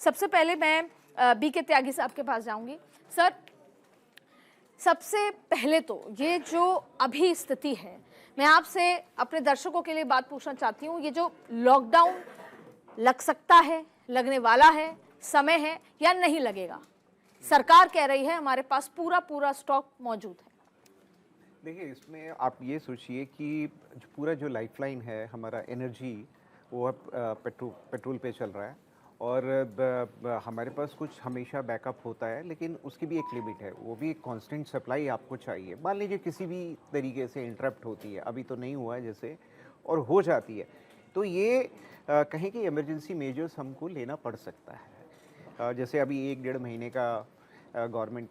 सबसे पहले मैं बी के त्यागी साहब के पास जाऊंगी। सर, सबसे पहले तो ये जो अभी स्थिति है, मैं आपसे अपने दर्शकों के लिए बात पूछना चाहती हूँ, ये जो लॉकडाउन लग सकता है, लगने वाला है, समय है या नहीं लगेगा? सरकार कह रही है हमारे पास पूरा स्टॉक मौजूद है। देखिए, इसमें आप ये सोचिए कि पूरा जो लाइफलाइन है हमारा एनर्जी, वो अब पेट्रोल पे चल रहा है और हमारे पास कुछ हमेशा बैकअप होता है, लेकिन उसकी भी एक लिमिट है, वो भी एक कांस्टेंट सप्लाई आपको चाहिए। मान लीजिए किसी भी तरीके से इंटरप्ट होती है, अभी तो नहीं हुआ है जैसे, और हो जाती है, तो ये कहें कि इमरजेंसी मेजर्स हमको लेना पड़ सकता है। जैसे अभी 1-1.5 महीने का गवर्नमेंट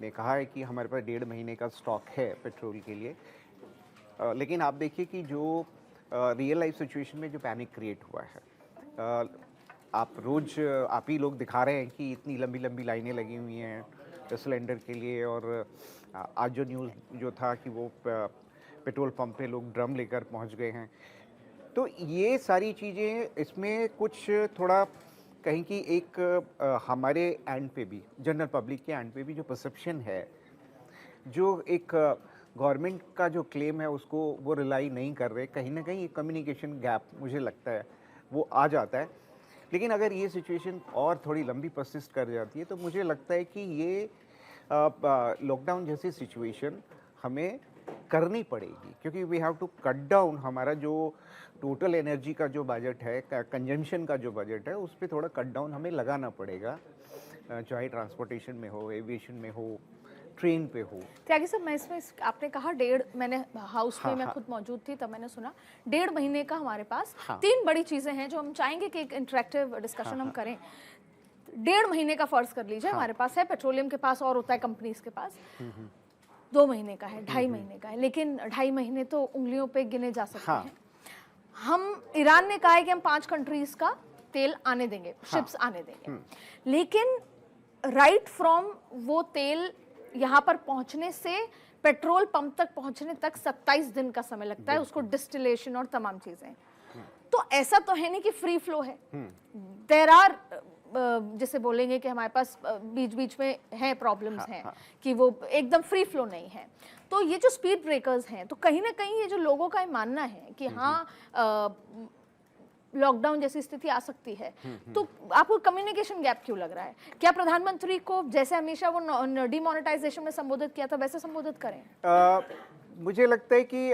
ने कहा है कि हमारे पास 1.5 महीने का स्टॉक है पेट्रोल के लिए। लेकिन आप देखिए कि जो रियल लाइफ सिचुएशन में जो पैनिक क्रिएट हुआ है, आप रोज़ आप ही लोग दिखा रहे हैं कि इतनी लंबी लंबी लाइनें लगी हुई हैं सिलेंडर के लिए। और आज जो न्यूज़ जो था कि वो पेट्रोल पंप पे लोग ड्रम लेकर पहुंच गए हैं। तो ये सारी चीज़ें, इसमें कुछ थोड़ा कहीं कि एक हमारे एंड पे भी, जनरल पब्लिक के एंड पे भी जो परसेप्शन है, जो एक गवर्नमेंट का जो क्लेम है उसको वो रिलाई नहीं कर रहे, कहीं ना कहीं एक कम्युनिकेशन गैप मुझे लगता है वो आ जाता है। लेकिन अगर ये सिचुएशन और थोड़ी लंबी परसिस्ट कर जाती है तो मुझे लगता है कि ये लॉकडाउन जैसी सिचुएशन हमें करनी पड़ेगी, क्योंकि we have to cut down हमारा जो टोटल एनर्जी का जो बजट है, कंजम्पशन का जो बजट है, उस पर थोड़ा कट डाउन हमें लगाना पड़ेगा, चाहे ट्रांसपोर्टेशन में हो, एविएशन में हो, ट्रेन पे हो। त्यागी साहब, मैं इसमें आपने कहा मैंने हाउस में मैं खुद मौजूद थी, तब मैंने सुना 1.5 महीने का हमारे पास। 3 बड़ी चीजें हैं जो हम चाहेंगे कि एक इंटरेक्टिव डिस्कशन हम करें। 1.5 महीने का फर्ज कर लीजिए हमारे पास है, पेट्रोलियम के पास और होता है कंपनीज के पास। 2 महीने का है, 2.5 महीने का है, लेकिन 2.5 महीने तो उंगलियों पे गिने जा सकते हैं। हम ईरान ने कहा है कि हम 5 कंट्रीज का तेल आने देंगे, शिप्स आने देंगे, लेकिन राइट फ्रॉम वो तेल यहाँ पर पहुंचने से पेट्रोल पंप तक पहुंचने तक 27 दिन का समय लगता है, उसको डिस्टिलेशन और तमाम चीजें। तो ऐसा तो है नहीं कि फ्री फ्लो है। देयर आर, जैसे बोलेंगे कि हमारे पास बीच बीच में है प्रॉब्लम्स हैं, कि वो एकदम फ्री फ्लो नहीं है। तो ये जो स्पीड ब्रेकर्स हैं, तो कहीं ना कहीं ये जो लोगों का मानना है कि हाँ लॉकडाउन जैसी स्थिति आ सकती है, तो आपको कम्युनिकेशन गैप क्यों लग रहा है? क्या प्रधानमंत्री को जैसे हमेशा वो डिमोनेटाइजेशन में संबोधित किया था वैसे संबोधित करें? मुझे लगता है कि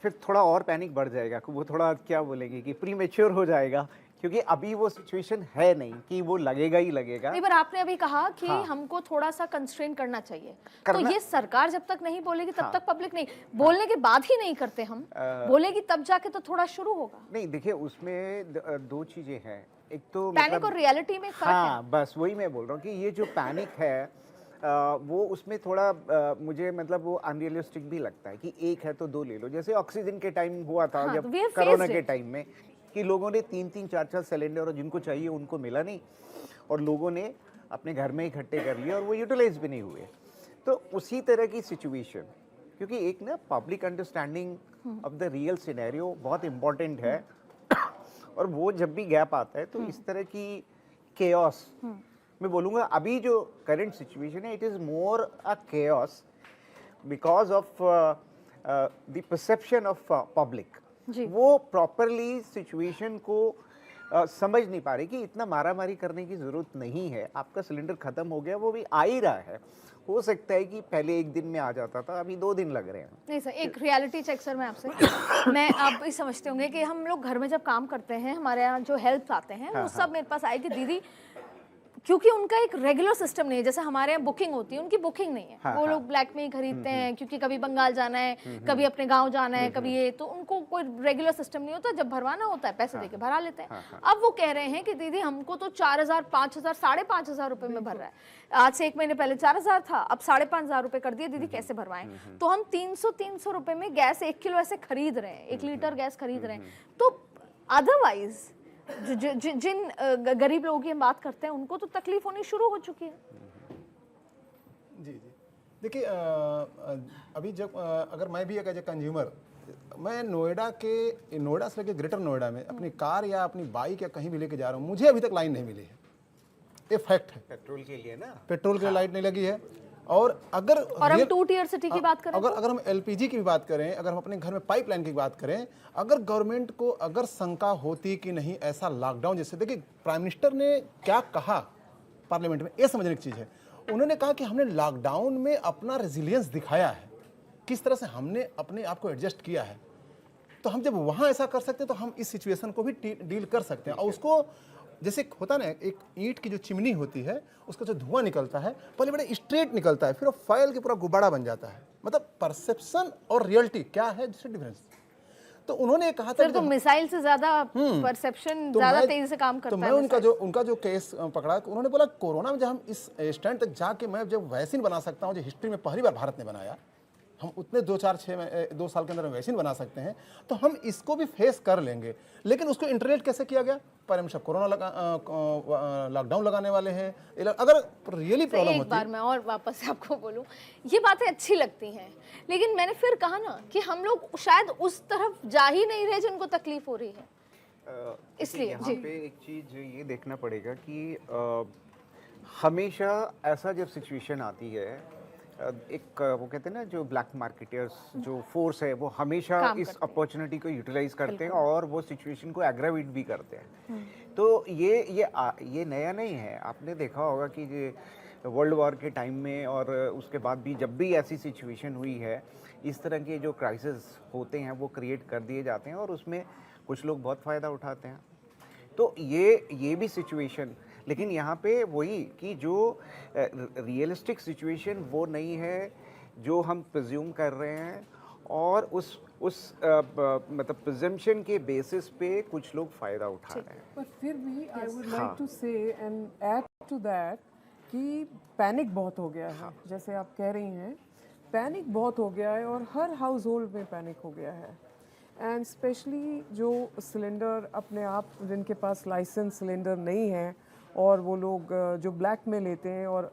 फिर थोड़ा और पैनिक बढ़ जाएगा, वो थोड़ा क्या बोलेंगे कि प्रीमेच्योर हो जाएगा, क्योंकि अभी वो सिचुएशन है नहीं कि वो लगेगा ही लगेगा। नहीं, पर आपने अभी कहा कि हमको थोड़ा सा कंस्ट्रेन करना चाहिए, तो ये सरकार जब तक नहीं बोलेगी तब तक पब्लिक नहीं, बोलने के बाद ही नहीं करते हम, बोलेगी तब जाके तो थोड़ा शुरू होगा। नहीं, देखिए उसमें 2 चीजें हैं। एक तो पैनिक और रियलिटी में फर्क है। बस वही मैं बोल रहा हूँ कि ये जो पैनिक है वो उसमें थोड़ा मुझे मतलब वो अनरियलिस्टिक भी लगता है कि एक है तो 2 ले लो। जैसे ऑक्सीजन के टाइम हुआ था, जब कोरोना के टाइम में, कि लोगों ने 3-3, 4-4 सिलेंडर, और जिनको चाहिए उनको मिला नहीं, और लोगों ने अपने घर में इकट्ठे कर लिए और वो यूटिलाइज भी नहीं हुए। तो उसी तरह की सिचुएशन, क्योंकि एक ना public understanding of the real scenario बहुत इंपॉर्टेंट है, और वो जब भी गैप आता है तो इस तरह की केओस, मैं बोलूँगा अभी जो करंट सिचुएशन है, it is more a chaos because of the perception of public. वो प्रॉपरली सिचुएशन को समझ नहीं पा रही कि इतना मारामारी करने की जरूरत नहीं है, आपका सिलेंडर खत्म हो गया, वो भी आ ही रहा है। हो सकता है कि पहले 1 दिन में आ जाता था, अभी 2 दिन लग रहे हैं। नहीं सर, एक रियलिटी चेक सर मैं आपसे मैं आप भी समझते होंगे कि हम लोग घर में जब काम करते हैं, हमारे यहाँ जो हेल्प आते हैं वो सब मेरे पास आए कि दीदी, क्योंकि उनका एक रेगुलर सिस्टम नहीं है, जैसे हमारे यहाँ बुकिंग होती है, उनकी बुकिंग नहीं है। वो लोग ब्लैक में ही खरीदते हैं, क्योंकि कभी बंगाल जाना है, कभी अपने गांव जाना है, कभी ये, तो उनको कोई रेगुलर सिस्टम नहीं होता। जब भरवाना होता है पैसे देके भरा लेते हैं। अब वो कह रहे हैं कि दीदी हमको तो 4,000, 5,000, 5,500 रुपए में भर रहा है। आज से 1 महीने पहले 4,000 था, अब 5,500 रुपए कर दिए, दीदी कैसे भरवाएं? तो हम 300 रुपए में गैस 1 किलो ऐसे खरीद रहे हैं, 1 लीटर गैस खरीद रहे हैं। तो अदरवाइज जिन गरीब लोगों की हम बात करते हैं, उनको तो तकलीफ होनी शुरू हो चुकी है। जी जी, देखिए अभी जब अगर मैं भी एक एज ए कंज्यूमर मैं नोएडा से लेकर ग्रेटर नोएडा में अपनी कार या अपनी बाइक या कहीं भी लेके जा रहा हूँ, मुझे अभी तक लाइन नहीं मिली है। ये फैक्ट है। पेट्रोल के लिए ना, पेट्रोल के लिए लाइट नहीं लगी है। और अगर हम 2 टियर सिटी की बात करें, अगर हम एलपीजी की भी बात करें, अगर हम अपने घर में पाइपलाइन की बात करें, अगर गवर्नमेंट को अगर शंका होती कि नहीं ऐसा लॉकडाउन, जैसे देखिए प्राइम मिनिस्टर ने क्या कहा पार्लियामेंट में, ये समझने की चीज़ है। उन्होंने कहा कि हमने लॉकडाउन में अपना रेजिलियंस दिखाया है, किस तरह से हमने अपने आप को एडजस्ट किया है। तो हम जब वहाँ ऐसा कर सकते हैं तो हम इस सिचुएशन को भी डील कर सकते हैं। और उसको जैसे होता ना, एक ईंट की जो चिमनी होती है उसका जो धुआं निकलता है पहले बड़े स्ट्रेट निकलता है, फिर वो फाइल के पूरा गुब्बारा बन जाता है। मतलब परसेप्शन और रियलिटी क्या है, जिससे डिफरेंस। तो उन्होंने कहा था तो मिसाइल से ज्यादा परसेप्शन ज्यादा तेजी से काम करता है। तो मैं उनका जो केस पकड़ा, उन्होंने बोला कोरोना में जब हम इस स्टैंड तक जाके मैं जब वैक्सीन बना सकता हूँ, जो हिस्ट्री में पहली बार भारत ने बनाया, हम उतने 2 साल के अंदर वैक्सीन बना सकते हैं, तो हम इसको भी फेस कर लेंगे। लेकिन उसको इंटरनेट कैसे किया गया, पर हम सब कोरोना लॉकडाउन लगाने वाले हैं। अगर रियली प्रॉब्लम होती, एक बार मैं और वापस से आपको बोलूं, ये बातें अच्छी लगती हैं, लेकिन मैंने फिर कहा ना कि हम लोग शायद उस तरफ जा ही नहीं रहे जिनको तकलीफ हो रही है। इसलिए यहाँ पे एक चीज ये देखना पड़ेगा कि हमेशा ऐसा जब सिचुएशन आती है, एक वो कहते हैं ना, जो ब्लैक मार्केटर्स जो फोर्स है वो हमेशा इस अपॉर्चुनिटी को यूटिलाइज करते हैं और वो सिचुएशन को एग्रावेट भी करते हैं। तो ये नया नहीं है। आपने देखा होगा कि ये वर्ल्ड वॉर के टाइम में और उसके बाद भी जब भी ऐसी सिचुएशन हुई है, इस तरह के जो क्राइसिस होते हैं वो क्रिएट कर दिए जाते हैं और उसमें कुछ लोग बहुत फ़ायदा उठाते हैं। तो ये भी सिचुएशन, लेकिन यहाँ पे वही कि जो रियलिस्टिक सिचुएशन वो नहीं है जो हम प्रिज्यूम कर रहे हैं, और उस मतलब प्रिजम्पशन के बेसिस पे कुछ लोग फ़ायदा उठा रहे हैं। पर फिर भी आई वुड लाइक टू से एंड ऐड टू दैट कि पैनिक बहुत हो गया है। जैसे आप कह रही हैं, पैनिक बहुत हो गया है और हर हाउस होल्ड में पैनिक हो गया है। एंड स्पेशली जो सिलेंडर अपने आप, जिनके पास लाइसेंस सिलेंडर नहीं है और वो लोग जो ब्लैक में लेते हैं और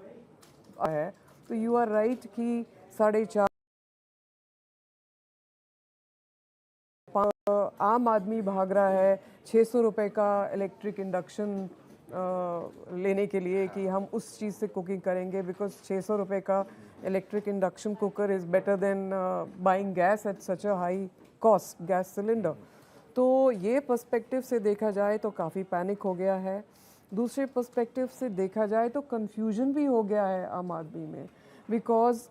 है, तो यू आर राइट कि 4.5 आम आदमी भाग रहा है 600 रुपये का इलेक्ट्रिक इंडक्शन लेने के लिए कि हम उस चीज़ से कुकिंग करेंगे, बिकॉज 600 रुपये का electric induction cooker is better than buying gas at such a high cost gas cylinder. तो ये पर्सपेक्टिव से देखा जाए तो काफ़ी पैनिक हो गया है। दूसरे पर्सपेक्टिव से देखा जाए तो कन्फ्यूजन भी हो गया है आम आदमी में, बिकॉज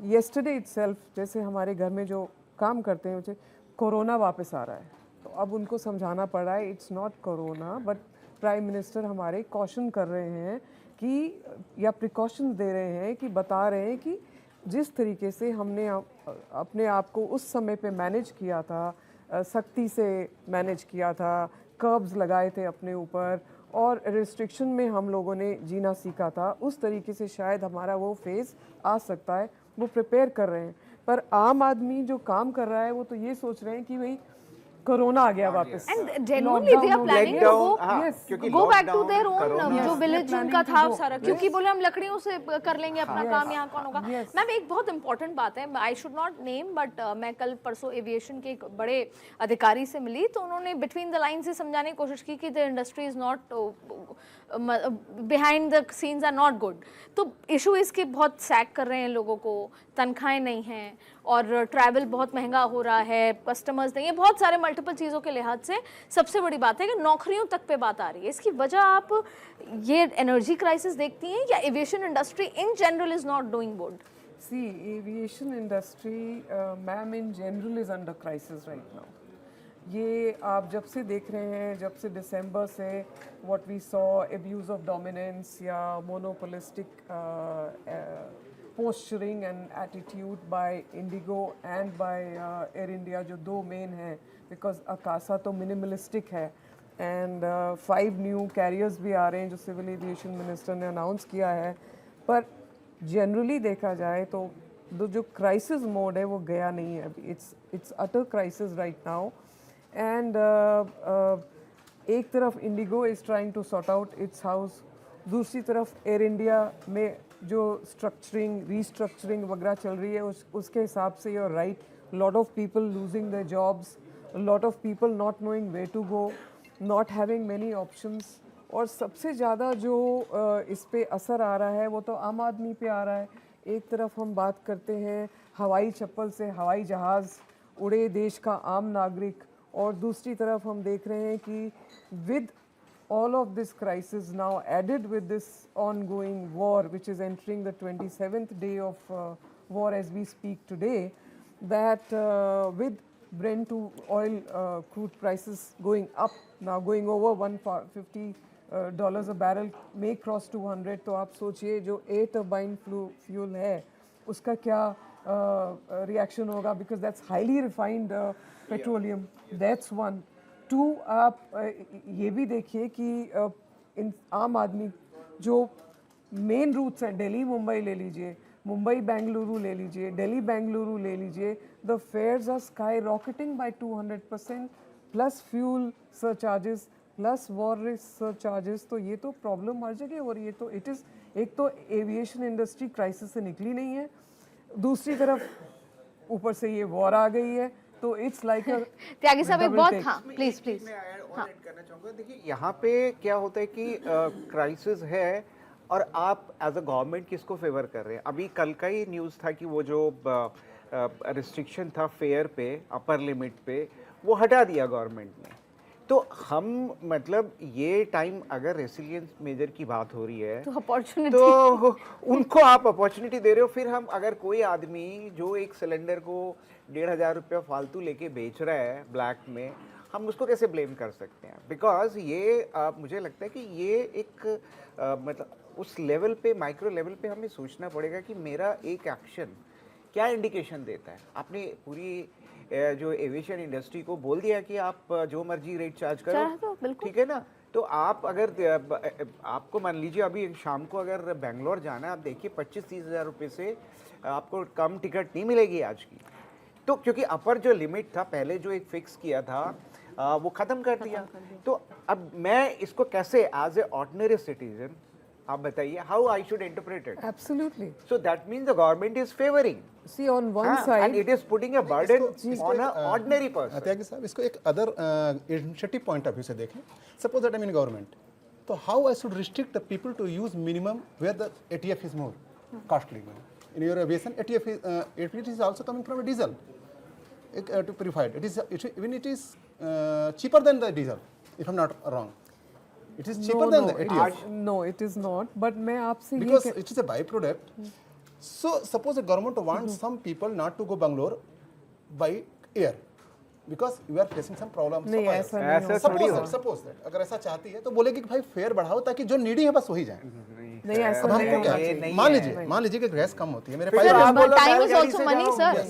येस्टरडे इटसेल्फ, जैसे हमारे घर में जो काम करते हैं मुझे कोरोना वापस आ रहा है, तो अब उनको समझाना पड़ रहा है it's not corona, but prime minister हमारे कॉशन कर रहे हैं कि, या प्रिकॉशंस दे रहे हैं कि, बता रहे हैं कि जिस तरीके से हमने अपने आप को उस समय पे मैनेज किया था, सख्ती से मैनेज किया था, कर्ब्स लगाए थे अपने ऊपर और रिस्ट्रिक्शन में हम लोगों ने जीना सीखा था, उस तरीके से शायद हमारा वो फेज़ आ सकता है, वो प्रिपेयर कर रहे हैं। पर आम आदमी जो काम कर रहा है वो तो ये सोच रहे हैं कि भाई कोरोना आ गया वापस। And genuinely they are planning to go back to their own जो विलेज उनका था सारा, क्योंकि बोले हम लकड़ियों से कर लेंगे अपना काम, यहाँ कौन होगा। मैम एक बहुत इंपॉर्टेंट बात है, I should not name, but मैं कल परसों एविएशन के एक बड़े अधिकारी से मिली, तो उन्होंने बिटवीन द लाइन से समझाने की कोशिश की कि the industry is not behind the scenes are not good. तो इशू इसके बहुत सैक कर रहे हैं लोगों को, तनख्वाहें नहीं हैं और ट्रैवल बहुत महंगा हो रहा है, कस्टमर्स नहीं है, बहुत सारे मल्टीपल चीज़ों के लिहाज से सबसे बड़ी बात है कि नौकरियों तक पे बात आ रही है। इसकी वजह आप ये एनर्जी क्राइसिस देखती हैं या aviation industry in general is not doing good? See aviation industry ma'am in general is under crisis right now. ये आप जब से देख रहे हैं, जब से दिसंबर से what we saw abuse of dominance या monopolistic posturing and attitude by Indigo and by Air India, जो दो मेन हैं, because Akasa तो minimalistic है and 5 new carriers भी आ रहे हैं जो सिविल एविएशन मिनिस्टर ने अनाउंस किया है। पर जनरली देखा जाए तो जो क्राइसिस मोड है वो गया नहीं है अभी, it's utter crisis right now. And एक तरफ IndiGo is trying to sort out its house, दूसरी तरफ एयर इंडिया में जो स्ट्रक्चरिंग रीस्ट्रक्चरिंग वगैरह चल रही है उसके हिसाब से, your right, lot of people losing their jobs, a lot of people not knowing where to go, not having many options. और सबसे ज़्यादा जो इस पे असर आ रहा है वो तो आम आदमी पे आ रहा है। एक तरफ हम बात करते हैं हवाई चप्पल से हवाई जहाज़ उड़े देश का आम नागरिक, और दूसरी तरफ हम देख रहे हैं कि with all of this crisis now added with this ongoing war which is entering the 27th day of war as we speak today, that with Brent to oil crude prices going up now, going over $150 a barrel, may cross 200, तो आप सोचिए जो air turbine fuel है उसका क्या reaction होगा, because that's highly refined petroleum. That's one. Two, आप ये भी देखिए कि इन आम आदमी जो मेन रूट्स हैं, दिल्ली मुंबई ले लीजिए, मुंबई बेंगलुरु ले लीजिए, दिल्ली बेंगलुरु ले लीजिए, the fares are skyrocketing by 200%, plus fuel surcharges, plus war risk surcharges. तो ये तो प्रॉब्लम हर जगह हो रही है। तो इट इज़, एक तो एविएशन इंडस्ट्री क्राइसिस से निकली नहीं है, दूसरी तरफ ऊपर से ये वॉर आ गई है, तो इट्स लाइक त्यागी साहब एक बहुत, हाँ प्लीज प्लीज। मैं और ऐड करना चाहूँगा। देखिए यहाँ पे क्या होता है कि क्राइसिस है और आप एज अ गवर्नमेंट किसको फेवर कर रहे हैं। अभी कल का ही न्यूज़ था कि वो जो रिस्ट्रिक्शन था फेयर पे, अपर लिमिट पे, वो हटा दिया गवर्नमेंट ने। तो हम मतलब ये टाइम अगर रेसिलियंस मेजर की बात हो रही है तो अपॉर्चुनिटी, तो उनको आप अपॉर्चुनिटी दे रहे हो। फिर हम अगर कोई आदमी जो एक सिलेंडर को 1,500 रुपया फालतू लेके बेच रहा है ब्लैक में, हम उसको कैसे ब्लेम कर सकते हैं? बिकॉज ये मुझे लगता है कि ये एक मतलब उस लेवल पे, माइक्रो लेवल पे हमें सोचना पड़ेगा कि मेरा एक एक्शन क्या इंडिकेशन देता है। आपने पूरी जो एविएशन इंडस्ट्री को बोल दिया कि आप जो मर्जी रेट चार्ज करो, ठीक है ना। तो आप अगर आपको मान लीजिए अभी शाम को अगर बेंगलोर जाना है, आप देखिए 25-30 हज़ार रुपये से आपको कम टिकट नहीं मिलेगी आज की। तो क्योंकि अपर जो लिमिट था पहले जो एक फिक्स किया था वो ख़त्म कर दिया। तो अब मैं इसको कैसे एज ए ऑर्डिनरी सिटीजन, आप बताइए, how I should interpret it? Absolutely. So that means the government is favoring. See, on one side, and it is putting a burden on an ordinary person. Tyagi साहब, इसको एक other initiative point of view से देखें। Suppose that I mean government, तो how I should restrict the people to use minimum where the ATF is more costly. In your aviation ATF is also coming from diesel to purified. It is cheaper than the diesel, if I'm not wrong. It is cheaper than the ATF. No, it is not. But मैं आपसे because it is a byproduct. So suppose the government wants some people not to go Bangalore by air because we are facing some problems. नहीं, ऐसा नहीं हो। Suppose that अगर ऐसा चाहती है तो बोलेगी कि भाई फेयर बढ़ाओ ताकि जो नीडी है बस वही जाए। नहीं, ऐसा नहीं। मान लीजिए कि गैस कम होती है मेरे time is also money sir,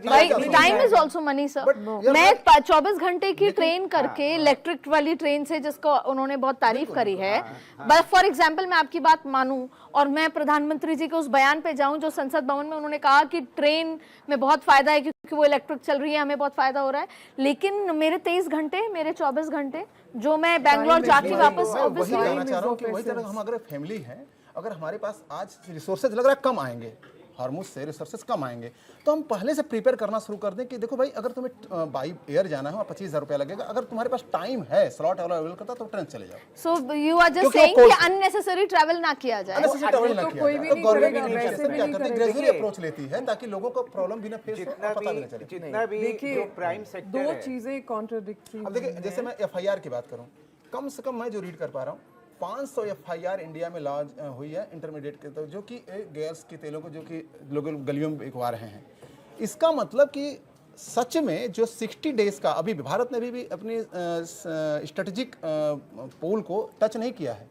भाई time is also money sir. मैं 24 घंटे की ट्रेन करके इलेक्ट्रिक वाली ट्रेन से, जिसको उन्होंने बहुत तारीफ करी है, बस फॉर एग्जांपल मैं आपकी बात मानूं और मैं प्रधानमंत्री जी के उस बयान पे जाऊं जो संसद भवन में उन्होंने कहा कि ट्रेन में बहुत फायदा है क्योंकि वो इलेक्ट्रिक चल रही है, हमें बहुत फायदा हो रहा है, लेकिन मेरे 23 घंटे, मेरे 24 घंटे जो मैं बैंगलोर जाके वापस वही कहना चाह रहा हूं कि वही तरह हम अगर फैमिली है, अगर हमारे पास आज रिसोर्सेज लग रहा है कम आएंगे, हार्मोज से रिसोर्सेज कम आएंगे, तो हम पहले से प्रिपेयर करना शुरू कर दें कि देखो भाई अगर तुम्हें बाई एयर जाना है 25,000 रुपया लगेगा, अगर तुम्हारे पास टाइम है, स्लॉट अवेलेबल करता तो ट्रेन चले जाओ। So you are just saying कि अननेसेसरी ट्रैवल ना किया जाए। अननेसेसरी ट्रैवल ना किया जाए। तो गवर्नमेंट क्या करती है, ग्रेजुअली अप्रोच लेती है ताकि लोगों को प्रॉब्लम भी ना फेस हो, पता नहीं चले। जितना भी जो प्राइम सेक्टर है, दो चीजें कॉन्ट्राडिक्टरी। अब देखिए, जैसे मैं FIR की बात करूं, कम से कम मैं जो रीड कर पा रहा हूं 500 FIR इंडिया में लॉन्च हुई है इंटरमीडिएट के, तो जो कि गैस के तेलों को जो कि लोग गलियों में बिकवा रहे हैं। इसका मतलब कि सच में जो 60 डेज का अभी भारत ने भी अपनी स्ट्रेटेजिक पोल को टच नहीं किया है,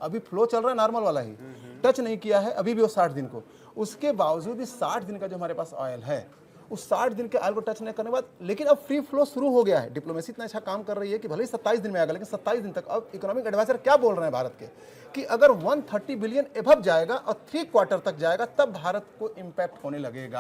अभी फ्लो चल रहा है नॉर्मल वाला ही, टच नहीं किया है अभी भी वो 60 दिन को। उसके बावजूद भी 60 दिन का जो हमारे पास ऑयल है, उस 60 दिन के ऑयल को टच नहीं करने के बाद, लेकिन अब फ्री फ्लो शुरू हो गया है। डिप्लोमेसी इतना अच्छा काम कर रही है कि भले ही 27 दिन में आएगा, लेकिन 27 दिन तक। अब इकोनॉमिक एडवाइजर क्या बोल रहे हैं भारत के कि अगर 130 बिलियन एबव जाएगा और 3 क्वार्टर तक जाएगा तब भारत को इम्पैक्ट होने लगेगा।